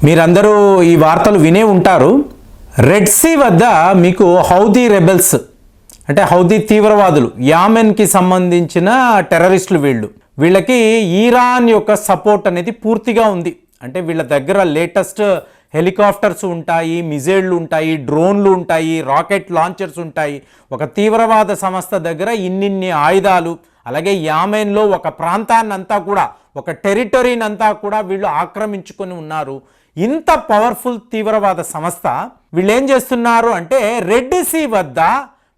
మీరందరూ ఈ వార్తలు వినే ఉంటారు. రెడ్ సీ వద్ద మీకు హౌదీ రెబెల్స్ అంటే హౌదీ తీవ్రవాదులు, యామెన్కి సంబంధించిన టెర్రరిస్టులు వీళ్ళకి ఈరాన్ యొక్క సపోర్ట్ అనేది పూర్తిగా ఉంది. అంటే వీళ్ళ దగ్గర లేటెస్ట్ హెలికాప్టర్స్ ఉంటాయి, మిజైళ్ళు ఉంటాయి, డ్రోన్లు ఉంటాయి, రాకెట్ లాంచర్స్ ఉంటాయి. ఒక తీవ్రవాద సంస్థ దగ్గర ఇన్నిన్ని ఆయుధాలు, అలాగే యామెన్లో ఒక ప్రాంతాన్నంతా కూడా, ఒక టెరిటరీనంతా కూడా వీళ్ళు ఆక్రమించుకొని ఉన్నారు. ఇంత పవర్ఫుల్ తీవ్రవాద సంస్థ వీళ్ళు ఏం చేస్తున్నారు అంటే రెడ్ సీ వద్ద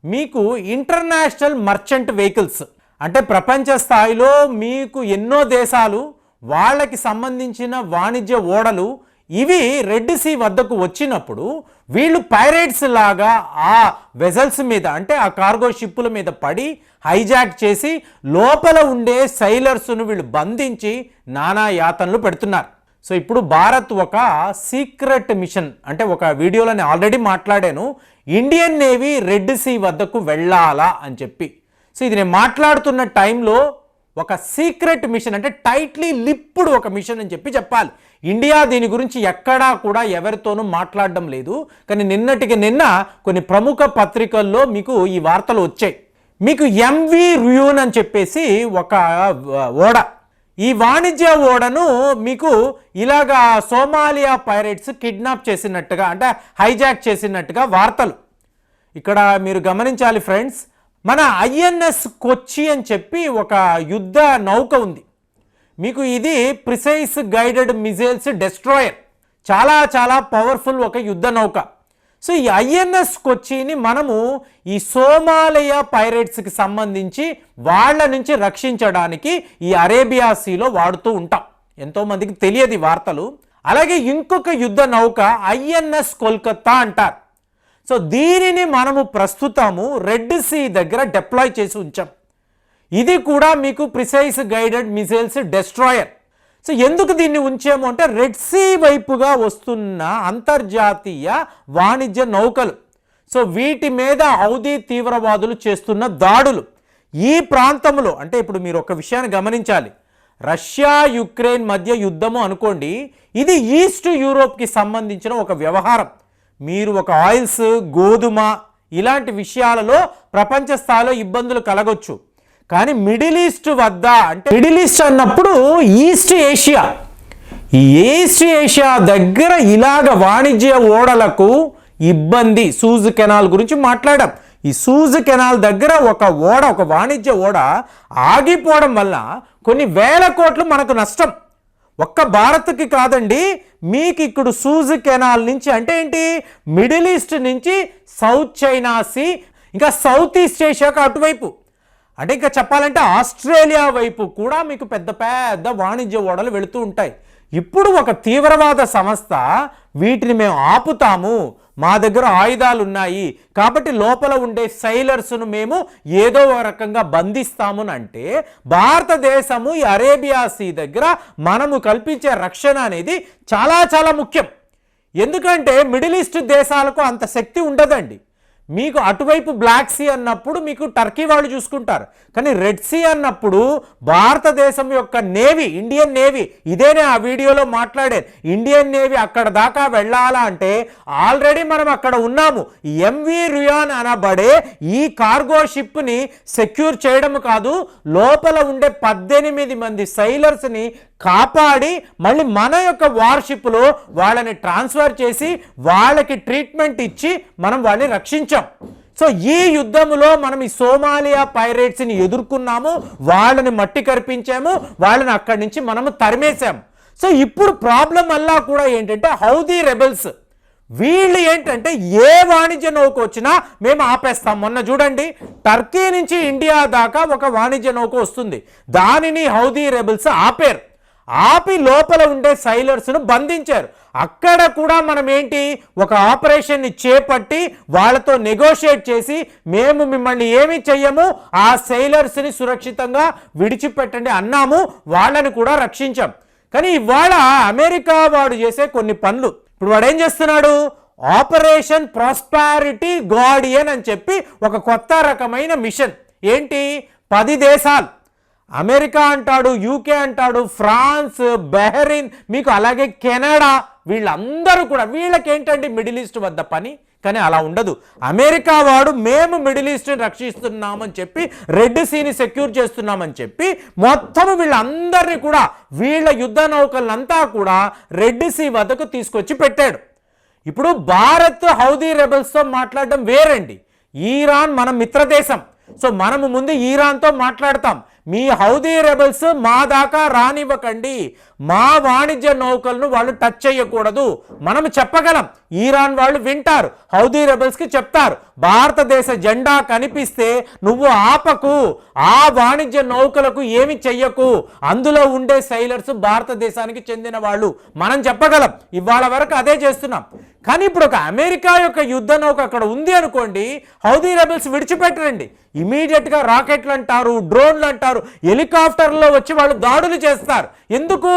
మీకు ఇంటర్నేషనల్ మర్చెంట్ వెహికల్స్, అంటే ప్రపంచ స్థాయిలో మీకు ఎన్నో దేశాలు వాళ్ళకి సంబంధించిన వాణిజ్య ఓడలు ఇవి రెడ్ సీ వద్దకు వచ్చినప్పుడు వీళ్ళు పైరేట్స్ లాగా ఆ వెజల్స్ మీద, అంటే ఆ కార్గో షిప్పుల మీద పడి హైజాక్ చేసి లోపల ఉండే సైలర్స్ను వీళ్ళు బంధించి నానా యాతనలు పెడుతున్నారు. సో ఇప్పుడు భారత్ ఒక సీక్రెట్ మిషన్, అంటే ఒక వీడియోలో నేను ఆల్రెడీ మాట్లాడాను, ఇండియన్ నేవీ రెడ్ సీ వద్దకు వెళ్ళాలా అని చెప్పి. సో ఇది నేను మాట్లాడుతున్న టైంలో ఒక సీక్రెట్ మిషన్, అంటే టైట్లీ లిప్డ్ ఒక మిషన్ అని చెప్పాలి. ఇండియా దీని గురించి ఎక్కడా కూడా ఎవరితోనూ మాట్లాడడం లేదు. కానీ నిన్నటికి నిన్న కొన్ని ప్రముఖ పత్రికల్లో మీకు ఈ వార్తలు వచ్చాయి. మీకు ఎంవి రుయూన్ అని చెప్పేసి ఒక ఓడ, ఈ వాణిజ్య ఓడను మీకు ఇలాగా సోమాలియా పైరేట్స్ కిడ్నాప్ చేసినట్టుగా, అంటే హైజాక్ చేసినట్టుగా వార్తలు. ఇక్కడ మీరు గమనించాలి ఫ్రెండ్స్, మన ఐఎన్ఎస్ కొచ్చి అని చెప్పి ఒక యుద్ధ నౌక ఉంది. మీకు ఇది ప్రిసైజ్ గైడెడ్ మిజైల్స్ డెస్ట్రాయర్, చాలా చాలా పవర్ఫుల్ ఒక యుద్ధ నౌక. సో ఈ ఐఎన్ఎస్ కొచ్చిని మనము ఈ సోమాలియా పైరేట్స్కి సంబంధించి వాళ్ళ నుంచి రక్షించడానికి ఈ అరేబియా సీలో వాడుతూ ఉంటాం. ఎంతోమందికి తెలియదు ఈ వార్తలు. అలాగే ఇంకొక యుద్ధ నౌక ఐఎన్ఎస్ కోల్కతా అంటారు. సో దీనిని మనము ప్రస్తుతము రెడ్ సీ దగ్గర డిప్లాయ్ చేసి ఉంచాం. ఇది కూడా మీకు precise guided missiles destroyer. So ఎందుకు దీన్ని ఉంచాము అంటే రెడ్ సీ వైపుగా వస్తున్న అంతర్జాతీయ వాణిజ్య నౌకలు, సో వీటి మీద హౌదీ తీవ్రవాదులు చేస్తున్న దాడులు ఈ ప్రాంతంలో, అంటే ఇప్పుడు మీరు ఒక విషయాన్ని గమనించాలి, రష్యా యుక్రెయిన్ మధ్య యుద్ధము అనుకోండి, ఇది ఈస్ట్ యూరోప్కి సంబంధించిన ఒక వ్యవహారం. మీరు ఒక ఆయిల్స్, గోధుమ ఇలాంటి విషయాలలో ప్రపంచ స్థాయిలో ఇబ్బందులు కలగొచ్చు. కానీ మిడిల్ ఈస్ట్ వద్ద, అంటే మిడిల్ ఈస్ట్ అన్నప్పుడు ఈస్ట్ ఏషియా, ఈ ఈస్ట్ ఏషియా దగ్గర ఇలాగ వాణిజ్య ఓడలకు ఇబ్బంది. సూజ్ కెనాల్ గురించి మాట్లాడాం. ఈ సూజ్ కెనాల్ దగ్గర ఒక ఓడ, ఒక వాణిజ్య ఓడ ఆగిపోవడం వల్ల కొన్ని వేల కోట్లు మనకు నష్టం. ఒక్క భారత్కి కాదండి, మీకు ఇక్కడ సూజ్ కెనాల్ నుంచి, అంటే ఏంటి, మిడిల్ ఈస్ట్ నుంచి సౌత్ చైనా సీ, ఇంకా సౌత్ ఈస్ట్ ఏషియాకు అటువైపు, అంటే ఇంకా చెప్పాలంటే ఆస్ట్రేలియా వైపు కూడా మీకు పెద్ద పెద్ద వాణిజ్య ఓడలు వెళుతూ ఉంటాయి. ఇప్పుడు ఒక తీవ్రవాద సంస్థ వీటిని మేము ఆపుతాము, మా దగ్గర ఆయుధాలు ఉన్నాయి కాబట్టి లోపల ఉండే సైలర్స్ను మేము ఏదో ఒక రకంగా బంధిస్తాము అంటే భారతదేశము ఈ అరేబియా సీ దగ్గర మనము కల్పించే రక్షణ అనేది చాలా చాలా ముఖ్యం. ఎందుకంటే మిడిల్ ఈస్ట్ దేశాలకు అంత శక్తి ఉండదండి. మీకు అటువైపు బ్లాక్ సీ అన్నప్పుడు మీకు టర్కీ వాళ్ళు చూసుకుంటారు. కానీ రెడ్ సీ అన్నప్పుడు భారతదేశం యొక్క నేవీ, ఇండియన్ నేవీ, ఇదేనే ఆ వీడియోలో మాట్లాడారు, ఇండియన్ నేవీ అక్కడ దాకా వెళ్ళాలా అంటే ఆల్రెడీ మనం అక్కడ ఉన్నాము. ఎంవి రుయాన్ అనబడే ఈ కార్గో షిప్ని సెక్యూర్ చేయడం కాదు, లోపల ఉండే 18 మంది సైలర్స్ని కాపాడి మళ్ళీ మన యొక్క వార్షిప్లో వాళ్ళని ట్రాన్స్ఫర్ చేసి వాళ్ళకి ట్రీట్మెంట్ ఇచ్చి మనం వాళ్ళని రక్షించాం. సో ఈ యుద్ధములో మనం ఈ సోమాలియా పైరేట్స్ని ఎదుర్కొన్నాము, వాళ్ళని మట్టి కరిపించాము, వాళ్ళని అక్కడి నుంచి మనము తరిమేశాము. సో ఇప్పుడు ప్రాబ్లం అలా కూడా ఏంటంటే హౌదీ రెబెల్స్ వీళ్ళు ఏంటంటే ఏ వాణిజ్య నౌక వచ్చినా మేము ఆపేస్తాం. మొన్న చూడండి, టర్కీ నుంచి ఇండియా దాకా ఒక వాణిజ్య నౌక వస్తుంది, దానిని హౌదీ రెబెల్స్ ఆపారు. ఆపి లోపల ఉండే సైలర్స్ను బంధించారు. అక్కడ కూడా మనం ఏంటి, ఒక ఆపరేషన్ని చేపట్టి వాళ్ళతో నెగోషియేట్ చేసి మేము మిమ్మల్ని ఏమీ చెయ్యము, ఆ సైలర్స్ని సురక్షితంగా విడిచిపెట్టండి అన్నాము, వాళ్ళని కూడా రక్షించాం. కానీ ఇవాళ అమెరికా వాడు చేసే కొన్ని పనులు, ఇప్పుడు వాడు ఏం చేస్తున్నాడు, ఆపరేషన్ ప్రాస్పారిటీ గార్డియన్ అని చెప్పి ఒక కొత్త రకమైన మిషన్. ఏంటి, 10 దేశాలు, అమెరికా అంటాడు, యూకే అంటాడు, ఫ్రాన్స్, బహ్రెయిన్, మీకు అలాగే కెనడా, వీళ్ళందరూ కూడా వీళ్ళకేంటండి మిడిల్ ఈస్ట్ వద్ద పని? కానీ అలా ఉండదు. అమెరికా వాడు మేము మిడిల్ ఈస్ట్ని రక్షిస్తున్నామని చెప్పి, రెడ్ సీని సెక్యూర్ చేస్తున్నామని చెప్పి మొత్తం వీళ్ళందరినీ కూడా వీళ్ళ యుద్ధ నౌకలంతా కూడా రెడ్ సీ వద్దకు తీసుకొచ్చి పెట్టాడు. ఇప్పుడు భారత్ హౌదీ రెబల్స్తో మాట్లాడడం వేరండి. ఈరాన్ మన మిత్రదేశం. సో మనము ముందు ఈరాన్తో మాట్లాడతాం. మీ హౌదీ రెబల్స్ మా దాకా రానివ్వకండి, మా వాణిజ్య నౌకలను వాళ్ళు టచ్ చేయకూడదు మనం చెప్పగలం. ఈరాన్ వాళ్ళు వింటారు, హౌదీ రెబల్స్కి చెప్తారు, భారతదేశ జెండా కనిపిస్తే నువ్వు ఆపకు, ఆ వాణిజ్య నౌకలకు ఏమి చెయ్యకు, అందులో ఉండే సైలర్స్ భారతదేశానికి చెందిన వాళ్ళు మనం చెప్పగలం. ఇవాళ వరకు అదే చేస్తున్నాం. కానీ ఇప్పుడు ఒక అమెరికా యొక్క యుద్ధ నౌక అక్కడ ఉంది అనుకోండి, హౌదీ రెబల్స్ విడిచిపెట్టరండి. ఇమీడియట్గా రాకెట్లు అంటారు, డ్రోన్లు అంటారు, హెలికాప్టర్లో వచ్చి వాళ్ళు దాడులు చేస్తారు. ఎందుకు?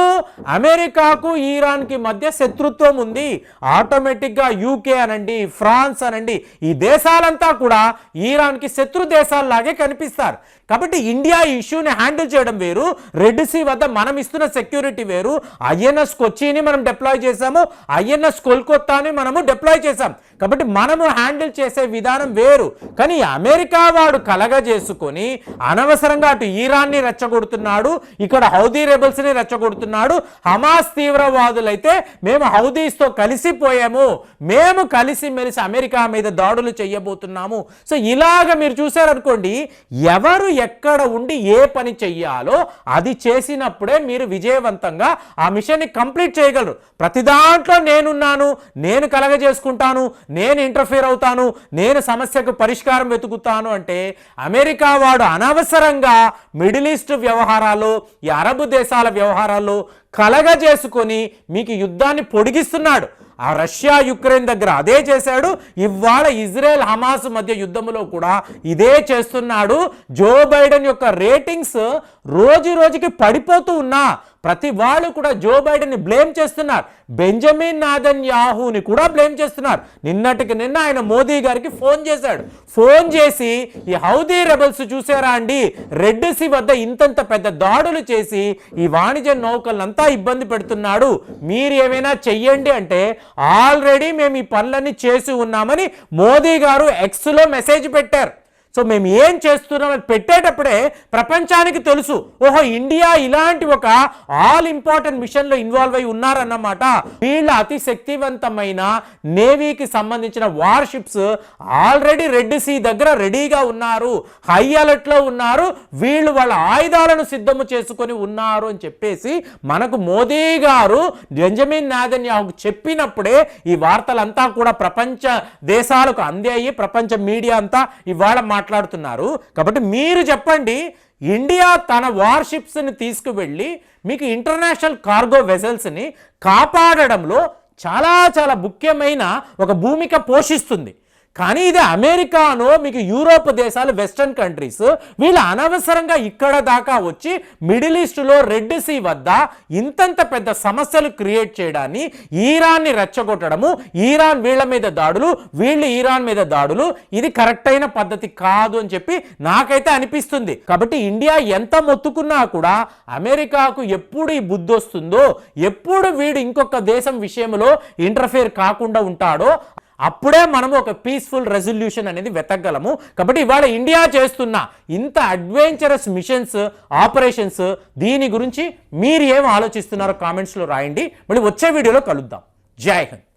అమెరికాకు ఈరాన్కి మధ్య శత్రుత్వం ఉంది. ఆటోమేటిక్గా యూకే అనండి, ఫ్రాన్స్ అనండి, ఈ దేశాలంతా కూడా ఈరాన్కి శత్రు దేశాల్లాగే కనిపిస్తారు. కాబట్టి ఇండియా ఇష్యూని హ్యాండిల్ చేయడం వేరు, రెడ్ సీ వద్ద మనం ఇస్తున్న సెక్యూరిటీ వేరు. ఐఎన్ఎస్ కొచ్చిని మనం డిప్లాయ్ చేసాము, ఐఎన్ఎస్ కోల్కతాని మనము డిప్లాయ్ చేసాం. కాబట్టి మనము హ్యాండిల్ చేసే విధానం వేరు. కానీ అమెరికా వాడు కలగజేసుకొని అనవసరంగా అటు ఈరాన్ని రెచ్చగొడుతున్నాడు, ఇక్కడ హౌదీ రెబల్స్ని రెచ్చగొడుతున్నాడు. హమాస్ తీవ్రవాదులైతే మేము హౌదీస్తో కలిసిపోయాము, మేము కలిసిమెలిసి అమెరికా మీద దాడులు చేయబోతున్నాము. సో ఇలాగ మీరు చూసారనుకోండి, ఎవరు ఎక్కడ ఉండి ఏ పని చెయ్యాలో అది చేసినప్పుడే మీరు విజయవంతంగా ఆ మిషన్ని కంప్లీట్ చేయగలరు. ప్రతి దాంట్లో నేనున్నాను, నేను కలగజేసుకుంటాను, నేను ఇంటర్ఫియర్ అవుతాను, నేను సమస్యకు పరిష్కారం వెతుకుతాను అంటే అమెరికా వాడు అనవసరంగా మిడిల్ ఈస్ట్ వ్యవహారాలు, ఈ అరబ్ దేశాల వ్యవహారాల్లో కలగజేసుకొని మీకు యుద్ధాన్ని పొడిగిస్తున్నాడు. ఆ రష్యా యుక్రెయిన్ దగ్గర అదే చేశాడు, ఇవాళ ఇజ్రాయెల్ హమాస్ మధ్య యుద్ధంలో కూడా ఇదే చేస్తున్నాడు. జో బైడెన్ యొక్క రేటింగ్స్ రోజు రోజుకి పడిపోతూ ఉన్నా ప్రతి వాళ్ళు కూడా జో బైడెన్ని బ్లేమ్ చేస్తున్నారు, బెంజమిన్ నెతన్యాహుని కూడా బ్లేమ్ చేస్తున్నారు. నిన్నటికి నిన్న ఆయన మోదీ గారికి ఫోన్ చేశాడు. ఫోన్ చేసి ఈ హౌదీ రెబల్స్ చూసారా అండి, రెడ్ సీ వద్ద ఇంతంత పెద్ద దాడులు చేసి ఈ వాణిజ్య నౌకలంతా ఇబ్బంది పెడుతున్నాడు, మీరు ఏమైనా చెయ్యండి అంటే ఆల్రెడీ మేము ఈ పనులన్నీ చేసి ఉన్నామని మోదీ గారు ఎక్స్లో మెసేజ్ పెట్టారు. సో మేము ఏం చేస్తున్నామని పెట్టేటప్పుడే ప్రపంచానికి తెలుసు, ఓహో ఇండియా ఇలాంటి ఒక ఆల్ ఇంపార్టెంట్ మిషన్లో ఇన్వాల్వ్ అయి ఉన్నారన్నమాట. వీళ్ళ అతి శక్తివంతమైన నేవీకి సంబంధించిన వార్షిప్స్ ఆల్రెడీ రెడ్ సీ దగ్గర రెడీగా ఉన్నారు, హై అలర్ట్లో ఉన్నారు, వీళ్ళు వాళ్ళ ఆయుధాలను సిద్ధము చేసుకొని ఉన్నారు అని చెప్పేసి మనకు మోదీ గారు బెంజమిన్ నెతన్యాహుకు చెప్పినప్పుడే ఈ వార్తలంతా కూడా ప్రపంచ దేశాలకు అందాయి, ప్రపంచ మీడియా అంతా ఇవాళ మాట్లాడుతున్నారు. కాబట్టి మీరు చెప్పండి, ఇండియా తన వార్షిప్స్ని తీసుకువెళ్ళి మీకు ఇంటర్నేషనల్ కార్గో వెజల్స్ని కాపాడడంలో చాలా చాలా ముఖ్యమైన ఒక భూమిక పోషిస్తుంది. కానీ ఇది అమెరికానో మీకు యూరోప్ దేశాలు, వెస్టర్న్ కంట్రీస్ వీళ్ళు అనవసరంగా ఇక్కడ దాకా వచ్చి మిడిల్ ఈస్ట్లో రెడ్ సీ వద్ద ఇంతంత పెద్ద సమస్యలు క్రియేట్ చేయడాన్ని, ఈరాన్ని రెచ్చగొట్టడము, ఈరాన్ వీళ్ళ మీద దాడులు, వీళ్ళు ఈరాన్ మీద దాడులు, ఇది కరెక్ట్ అయిన పద్ధతి కాదు అని చెప్పి నాకైతే అనిపిస్తుంది. కాబట్టి ఇండియా ఎంత మొత్తుకున్నా కూడా అమెరికాకు ఎప్పుడు ఈ బుద్ధి వస్తుందో, ఎప్పుడు వీడు ఇంకొక దేశం విషయంలో ఇంటర్ఫియర్ కాకుండా ఉంటాడో అప్పుడే మనము ఒక పీస్ఫుల్ రెజల్యూషన్ అనేది వెతకగలము. కాబట్టి ఇవాళ ఇండియా చేస్తున్న ఇంత అడ్వెంచరస్ మిషన్స్, ఆపరేషన్స్, దీని గురించి మీరు ఏం ఆలోచిస్తున్నారో కామెంట్స్లో రాయండి. మళ్ళీ వచ్చే వీడియోలో కలుద్దాం. జై హింద్.